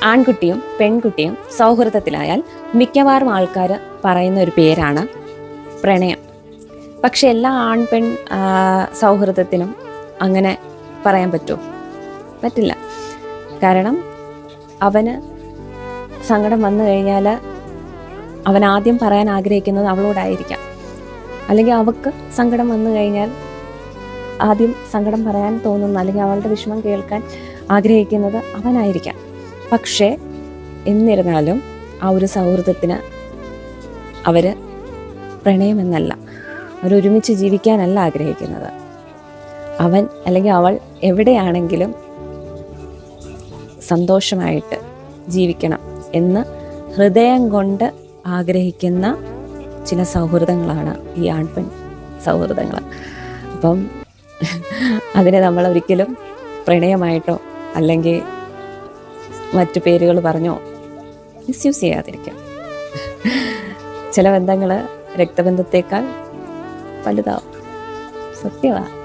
ആൺകുട്ടിയും പെൺകുട്ടിയും സൗഹൃദത്തിലായാൽ മിക്കവാറും ആൾക്കാർ പറയുന്ന ഒരു പേരാണ് പ്രണയം. പക്ഷെ എല്ലാ ആൺ പെൺ സൗഹൃദത്തിനും അങ്ങനെ പറയാൻ പറ്റുമോ? പറ്റില്ല. കാരണം അവന് സങ്കടം വന്നു കഴിഞ്ഞാൽ അവൻ ആദ്യം പറയാൻ ആഗ്രഹിക്കുന്നത് അവളോടായിരിക്കാം, അല്ലെങ്കിൽ അവൾക്ക് സങ്കടം വന്നു കഴിഞ്ഞാൽ ആദ്യം സങ്കടം പറയാൻ തോന്നുന്ന, അല്ലെങ്കിൽ അവളുടെ വിഷമം കേൾക്കാൻ ആഗ്രഹിക്കുന്നത് അവനായിരിക്കാം. പക്ഷേ എന്നിരുന്നാലും ആ ഒരു സൗഹൃദത്തിന് അവർ പ്രണയമെന്നല്ല, അവരൊരുമിച്ച് ജീവിക്കാനല്ല ആഗ്രഹിക്കുന്നത്. അവൻ അല്ലെങ്കിൽ അവൾ എവിടെയാണെങ്കിലും സന്തോഷമായിട്ട് ജീവിക്കണം എന്ന് ഹൃദയം കൊണ്ട് ആഗ്രഹിക്കുന്ന ചില സൗഹൃദങ്ങളാണ് ഈ ആൺപെൺ സൗഹൃദങ്ങൾ. അപ്പം അതിനെ നമ്മൾ ഒരിക്കലും പ്രണയമായിട്ടോ അല്ലെങ്കിൽ മറ്റു പേരുകൾ പറഞ്ഞോ മിസ്യൂസ് ചെയ്യാതിരിക്കാം. ചില ബന്ധങ്ങൾ രക്തബന്ധത്തേക്കാൾ വലുതാവും. സത്യമാണ്.